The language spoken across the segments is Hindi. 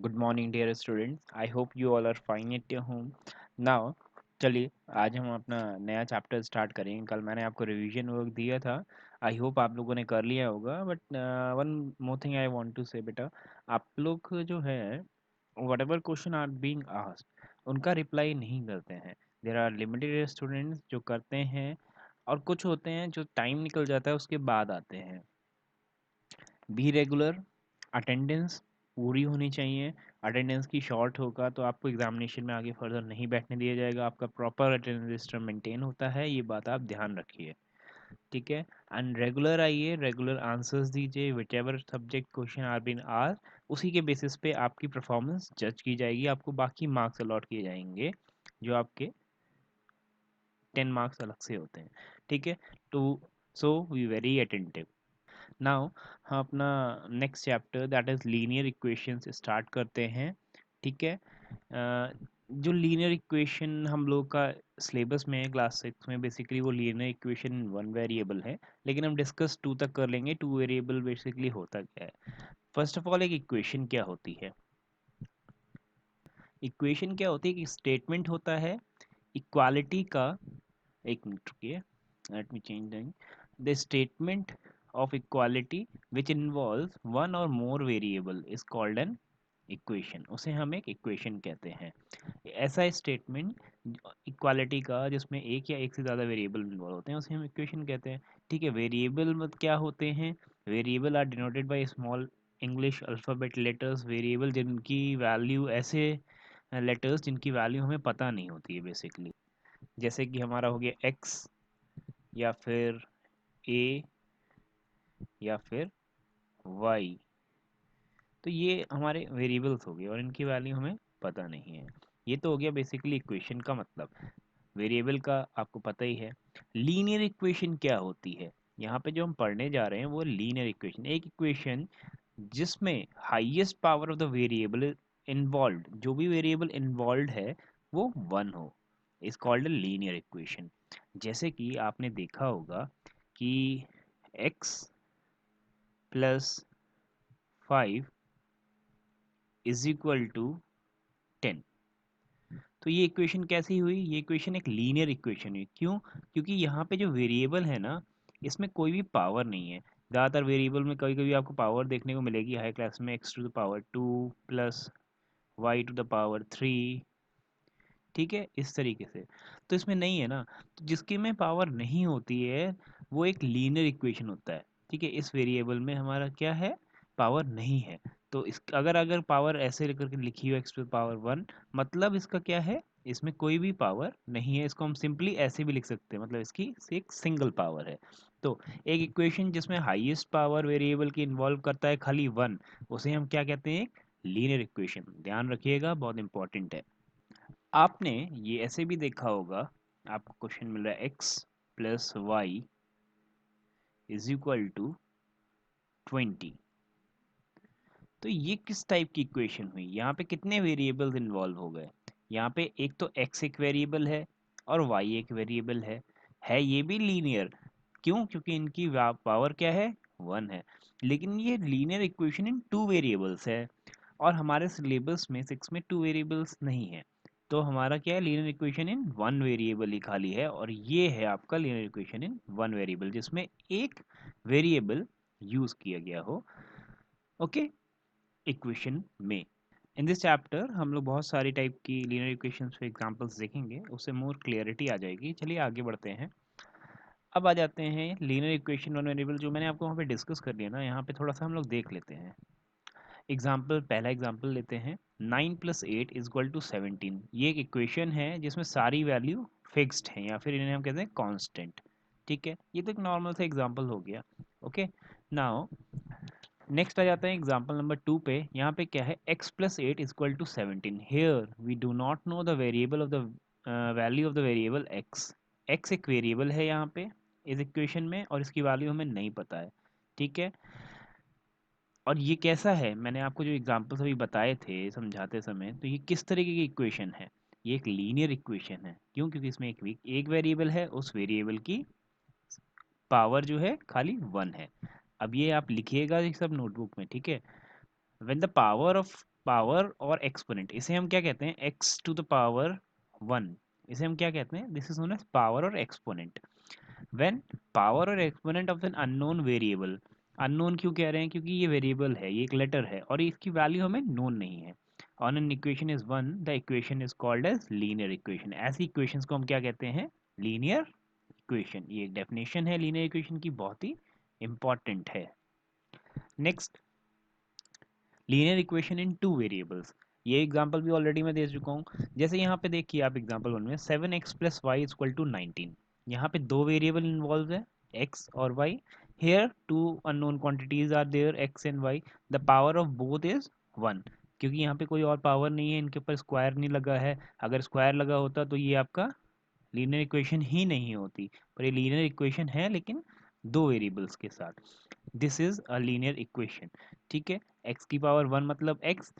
Good morning dear students, I hope you all are fine at your home now. चलिए आज हम अपना नया चैप्टर स्टार्ट करेंगे। कल मैंने आपको रिवीजन वर्क दिया था, आई होप आप लोगों ने कर लिया होगा। But one more thing I want to say बेटा, आप लोग जो है whatever question are being asked उनका रिप्लाई नहीं करते हैं। देर आर लिमिटेड स्टूडेंट्स जो करते हैं, और कुछ होते हैं जो टाइम निकल जाता है उसके बाद आते हैं। बी रेगुलर, अटेंडेंस पूरी होनी चाहिए। अटेंडेंस की शॉर्ट होगा तो आपको एग्जामिनेशन में आगे फर्दर नहीं बैठने दिया जाएगा। आपका प्रॉपर अटेंडेंस रजिस्टर मेंटेन होता है, ये बात आप ध्यान रखिए, ठीक है। एंड रेगुलर आइए, रेगुलर आंसर्स दीजिए, whichever subject question are been asked उसी के बेसिस पे आपकी परफॉर्मेंस जज की जाएगी। आपको बाकी मार्क्स अलॉट किए जाएंगे जो आपके 10 मार्क्स अलग से होते हैं, ठीक है। To so we very attentive. Now हम अपना next chapter that is linear equations start करते हैं, ठीक है। जो लीनियर इक्वेशन हम लोग का सिलेबस में है क्लास 6 में, बेसिकली वो लीनियर इक्वेशन वन वेरिएबल है, लेकिन हम डिस्कस टू तक कर लेंगे। टू वेरिएबल बेसिकली होता क्या है? फर्स्ट ऑफ ऑल, एक इक्वेशन क्या होती है? इक्वेशन क्या होती है? कि स्टेटमेंट होता है इक्वालिटी का। एक मिनट रुकिए, let me change the statement of equality which involves one or more variable is called an equation। उसे हम एक इक्वेशन कहते हैं। ऐसा स्टेटमेंट इक्वालिटी का जिसमें एक या एक से ज़्यादा वेरिएबल इन्वॉल्व होते हैं उसे हम इक्वेशन कहते हैं, ठीक है। वेरिएबल मत क्या होते हैं? Variable are denoted by small English alphabet letters. Variable जिनकी वैल्यू, ऐसे लेटर्स जिनकी वैल्यू हमें पता नहीं होती है बेसिकली, जैसे कि हमारा हो गया एक्स, या फिर ए, या फिर वाई। तो ये हमारे वेरिएबल्स हो गए और इनकी वैल्यू हमें पता नहीं है। ये तो हो गया बेसिकली इक्वेशन का मतलब। वेरिएबल का आपको पता ही है। लीनियर इक्वेशन क्या होती है? यहाँ पे जो हम पढ़ने जा रहे हैं वो लीनियर इक्वेशन, एक इक्वेशन जिसमें highest power of the variable involve, जो भी वेरिएबल इन्वॉल्व है वो वन हो, is called a linear equation. जैसे कि आपने देखा होगा कि x plus 5 is equal to 10। तो ये इक्वेशन कैसी हुई? ये इक्वेशन एक लीनियर इक्वेशन हुई। क्यों? क्योंकि यहाँ पे जो वेरिएबल है ना, इसमें कोई भी पावर नहीं है। ज़्यादातर वेरिएबल में कभी कभी आपको पावर देखने को मिलेगी हाई क्लास में, x⁻² प्लस y⁻3, ठीक है, इस तरीके से। तो इसमें नहीं है ना, तो जिसकी में पावर नहीं होती है वो एक लीनियर इक्वेशन होता है, ठीक है। इस वेरिएबल में हमारा क्या है? पावर नहीं है। तो इस अगर अगर पावर ऐसे लेकर के लिखी हो x⁻1, मतलब इसका क्या है? इसमें कोई भी पावर नहीं है। इसको हम सिंपली ऐसे भी लिख सकते हैं, मतलब इसकी एक सिंगल पावर है। तो एक इक्वेशन जिसमें हाईएस्ट पावर वेरिएबल की इन्वॉल्व करता है खाली वन, उसे हम क्या कहते हैं? Linear equation. ध्यान रखिएगा, बहुत इंपॉर्टेंट है। आपने ये ऐसे भी देखा होगा, आपको क्वेश्चन मिल रहा है x plus Y is equal to 20। तो ये किस टाइप की इक्वेशन हुई? यहाँ पे कितने वेरिएबल्स इन्वॉल्व हो गए? यहाँ पे एक तो x एक वेरिएबल है और y एक वेरिएबल है ये भी लीनियर। क्यों? क्योंकि इनकी पावर क्या है? वन है। लेकिन ये लीनियर इक्वेशन इन टू वेरिएबल्स है, और हमारे सिलेबस में 6 में टू वेरिएबल्स नहीं है। तो हमारा क्या है? Linear equation in one variable ही खाली है, और ये है आपका linear equation in one variable जिसमें एक वेरिएबल यूज किया गया हो, ओके, इक्वेशन में। इन दिस चैप्टर हम लोग बहुत सारी टाइप की लीनियर इक्वेशंस पे एग्जांपल्स देखेंगे, उससे मोर क्लियरिटी आ जाएगी। चलिए आगे बढ़ते हैं। अब आ जाते हैं लीनियर इक्वेशन वन वेरिएबल, जो मैंने आपको वहाँ पे डिस्कस कर लिया ना, यहाँ पे थोड़ा सा हम लोग देख लेते हैं। एग्जाम्पल, पहला एग्जाम्पल लेते हैं। 9 + 8 = 17। ये एक इक्वेशन है जिसमें सारी वैल्यू फिक्स्ड हैं, या फिर इन्हें हम कहते हैं कांस्टेंट, ठीक है। ये तो एक नॉर्मल सा एग्जाम्पल हो गया, ओके। नाउ नेक्स्ट आ जाते हैं एग्जाम्पल नंबर 2 पे। यहाँ पे क्या है? x + 8 = 17। Here we do not know the variable of the value of the variable x। x एक वेरिएबल है यहाँ पे इस इक्वेशन में, और इसकी वैल्यू हमें नहीं पता है, ठीक है। और ये कैसा है? मैंने आपको जो एग्जांपल्स अभी बताए थे समझाते समय, तो ये किस तरीके की इक्वेशन है? ये एक लीनियर इक्वेशन है। क्यों? क्योंकि इसमें एक वेरिएबल है, उस वेरिएबल की पावर जो है खाली वन है। अब ये आप लिखिएगा ये सब नोटबुक में, ठीक है। व्हेन द पावर और एक्सपोनेंट, इसे हम क्या कहते हैं, एक्स टू द पावर 1, इसे हम क्या कहते हैं, this is known as power और एक्सपोनेंट। व्हेन पावर और exponent of an unknown variable, unknown क्यों कह रहे हैं, क्योंकि ये वेरिएबल है, ये एक लेटर है और इसकी वैल्यू हमें नोन नहीं है। On an equation is one, the equation is called as linear equation. ऐसी इक्वेशंस को हम क्या कहते हैं, लीनियर इक्वेशन। ये एक डेफिनेशन है लीनियर इक्वेशन की, बहुत ही इंपॉर्टेंट है। नेक्स्ट, लीनियर इक्वेशन इन टू वेरिएबल्स। ये एग्जांपल भी ऑलरेडी मैं दे चुका हूँ। जैसे यहाँ पे देखिए आप एग्जांपल 1 में 7x plus Y is equal to 19, यहाँ पे दो वेरिएबल इन्वॉल्व है, x और y। Here two unknown quantities are there, x and y, the power of both is 1। क्योंकि यहाँ पे कोई और पावर नहीं है, इनके ऊपर स्क्वायर नहीं लगा है। अगर स्क्वायर लगा होता तो ये आपका लीनियर इक्वेशन ही नहीं होती, पर ये लीनियर इक्वेशन है लेकिन दो वेरिएबल्स के साथ। This is a linear equation. ठीक है, x की पावर 1 मतलब x,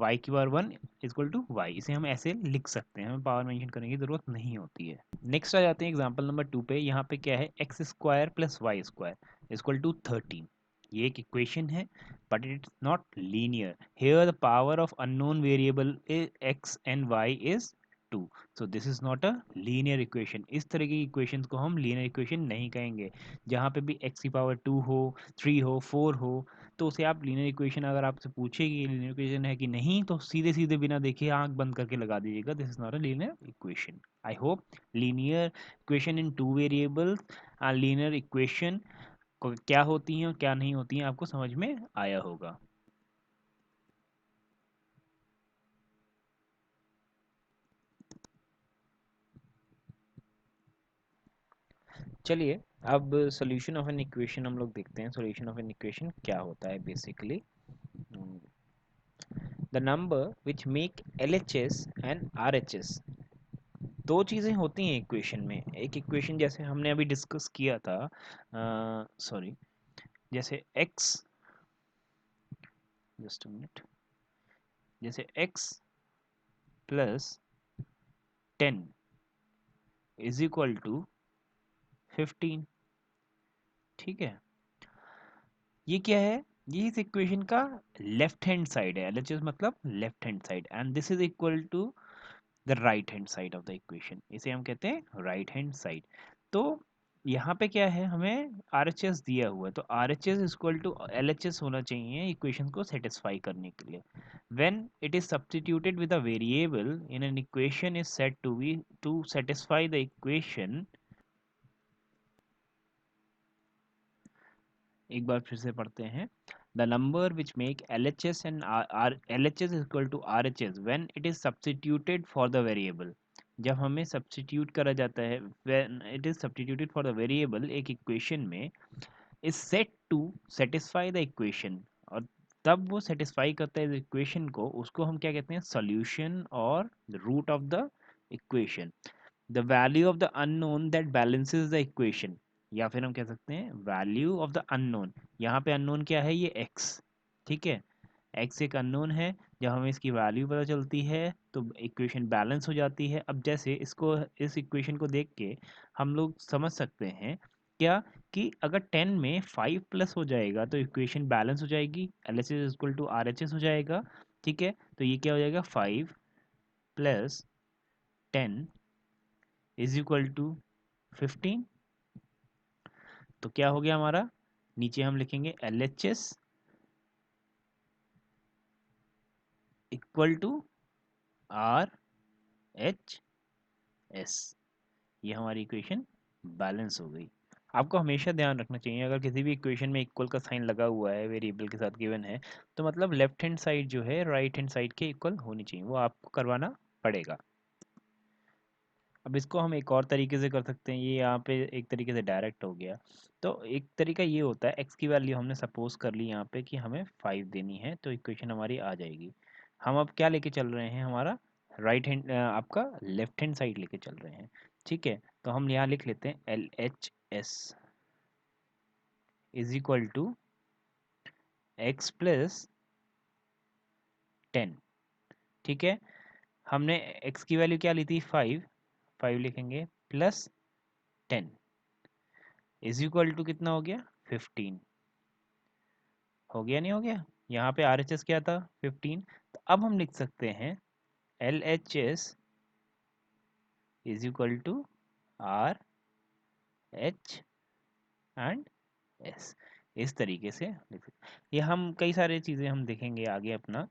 y की पावर 1 इक्वल टू y, इसे हम ऐसे लिख सकते हैं, हमें पावर मेंशन करने की ज़रूरत नहीं होती है। नेक्स्ट आ जाते हैं एग्जांपल नंबर 2 पे। यहाँ पे क्या है, X square plus Y square equal to 13। ये एक इक्वेशन है but it's not linear. Here the power of unknown variable X and Y is 2, so this is not a linear equation. इस तरह की इक्वेशंस को हम लीनियर इक्वेशन नहीं कहेंगे। जहाँ पे भी x की पावर 2 हो, 3 हो, 4 हो, तो उसे आप लीनियर इक्वेशन, अगर आपसे पूछे कि लीनियर इक्वेशन है कि नहीं, तो सीधे सीधे बिना देखे आंख बंद करके लगा दीजिएगा, this is not a linear equation. I hope linear equation in two variables, linear equation क्या होती हैं और क्या नहीं होती हैं आपको समझ में आया होगा। चलिए अब सॉल्यूशन ऑफ एन इक्वेशन हम लोग देखते हैं। सॉल्यूशन ऑफ एन इक्वेशन क्या होता है basically, the number which make LHS and RHS। दो चीज़ें होती हैं इक्वेशन में। एक इक्वेशन जैसे हमने अभी डिस्कस किया था, सॉरी, जैसे x, जस्ट अ मिनट, जैसे x plus 10 is equal to 15। ठीक है, ये क्या है, ये इस इक्वेशन का लेफ्ट हैंड साइड है। एलएचएस मतलब left hand side, and this is equal to the right hand side of the equation, इसे हम कहते हैं राइट हैंड साइड। तो यहाँ पे क्या है, हमें RHS दिया हुआ है, तो RHS इक्वल टू LHS होना चाहिए इक्वेशन को सेटिस्फाई करने के लिए। when it is substituted with a variable in an equation is said to be to satisfy the equation। एक बार फिर से पढ़ते हैं, the number which make LHS and LHS is equal to RHS when it is substituted for the variable। जब हमें सब्सटीट्यूट करा जाता है, when it is substituted for the variable एक इक्वेशन में, is set to satisfy the equation, और तब वो सेटिस्फाई करता है इस इक्वेशन को, उसको हम क्या कहते हैं, सॉल्यूशन और root of the equation. The value of the unknown that balances the equation, या फिर हम कह सकते हैं वैल्यू ऑफ द अननोन। यहाँ पे अननोन क्या है, ये x। ठीक है, x एक अननोन है, जब हमें इसकी वैल्यू पता चलती है तो इक्वेशन बैलेंस हो जाती है। अब जैसे इसको, इस इक्वेशन को देख के हम लोग समझ सकते हैं क्या, कि अगर 10 में 5 प्लस हो जाएगा तो इक्वेशन बैलेंस हो जाएगी, LHS is equal to RHS हो जाएगा। ठीक है, तो ये क्या हो जाएगा, 5 प्लस 10 इज इक्वल टू 15। तो क्या हो गया हमारा, नीचे हम लिखेंगे LHS इक्वल टू RHS। ये हमारी इक्वेशन बैलेंस हो गई। आपको हमेशा ध्यान रखना चाहिए, अगर किसी भी इक्वेशन में इक्वल का साइन लगा हुआ है, वेरिएबल के साथ गिवन है, तो मतलब लेफ्ट हैंड साइड जो है राइट हैंड साइड के इक्वल होनी चाहिए, वो आपको करवाना पड़ेगा। अब इसको हम एक और तरीके से कर सकते हैं, ये यहाँ पे एक तरीके से डायरेक्ट हो गया। तो एक तरीका ये होता है, x की वैल्यू हमने सपोज कर ली यहाँ पे कि हमें 5 देनी है, तो इक्वेशन हमारी आ जाएगी। हम अब क्या लेके चल रहे हैं, हमारा राइट हैंड, आपका लेफ्ट हैंड साइड लेके चल रहे हैं। ठीक है, तो हम यहाँ लिख लेते हैं LHS is equal to X plus 10। ठीक है, हमने x की वैल्यू क्या ली थी, 5, 5 लिखेंगे प्लस 10 इज इक्वल टू कितना हो गया, 15। हो गया नहीं हो गया, यहाँ पे आर एच एस क्या था 15, तो अब हम लिख सकते हैं L H S is equal to R H and S. इस तरीके से लिख सकते हैं। ये हम कई सारे चीज़ें हम देखेंगे आगे अपना,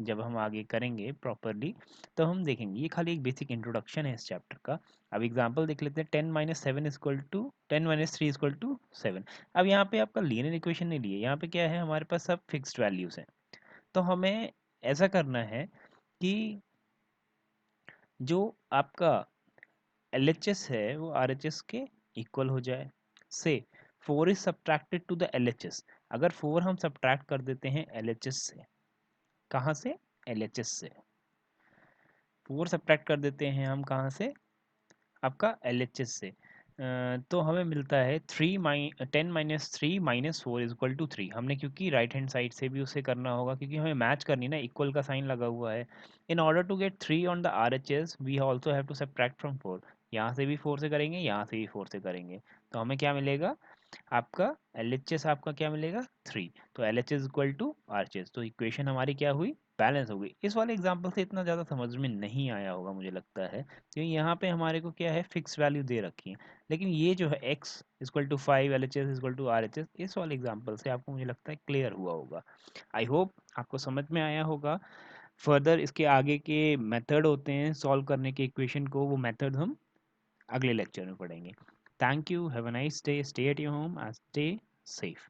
जब हम आगे करेंगे प्रॉपरली तो हम देखेंगे। ये खाली एक बेसिक इंट्रोडक्शन है इस चैप्टर का। अब एग्जांपल देख लेते हैं। 10 - 7 इक्वल टू 10 - 3 इक्वल टू 7। अब यहाँ पे आपका लीनियर इक्वेशन नहीं लिए, यहाँ पे क्या है हमारे पास सब फिक्स्ड वैल्यूज़ हैं। तो हमें ऐसा करना है कि जो आपका एल एच एस है वो आर एच एस के इक्वल हो जाए। से 4 is subtracted to the L H S. अगर 4 हम सब्ट्रैक्ट कर देते हैं एल एच एस से, कहाँ से, एल एच एस से 4 सब्ट्रैक्ट कर देते हैं हम कहाँ से, आपका एल एच एस से, तो हमें मिलता है 10 - 3 - 4 इज इक्वल टू 3। हमने क्योंकि राइट हैंड साइड से भी उसे करना होगा, क्योंकि हमें मैच करनी ना, इक्वल का साइन लगा हुआ है। In order to get 3 on the R H S we also have to subtract from 4। यहाँ से भी 4 से करेंगे, यहाँ से भी 4 से करेंगे, तो हमें क्या मिलेगा, आपका एल एच एस आपका क्या मिलेगा 3। तो L H S equal to R H S. तो इक्वेशन हमारी क्या हुई, बैलेंस हो गई। इस वाले एग्जाम्पल से इतना ज़्यादा समझ में नहीं आया होगा मुझे लगता है, क्योंकि यहाँ पे हमारे को क्या है फिक्स वैल्यू दे रखी है। लेकिन ये जो है x equal to 5 L H S equal to R H S, इस वाले एग्जाम्पल से आपको मुझे लगता है क्लियर हुआ होगा। आई होप आपको समझ में आया होगा। फर्दर इसके आगे के मेथड होते हैं सॉल्व करने के इक्वेशन को, वो मेथड हम अगले लेक्चर में पढ़ेंगे। Thank you, have a nice day, stay at your home and stay safe.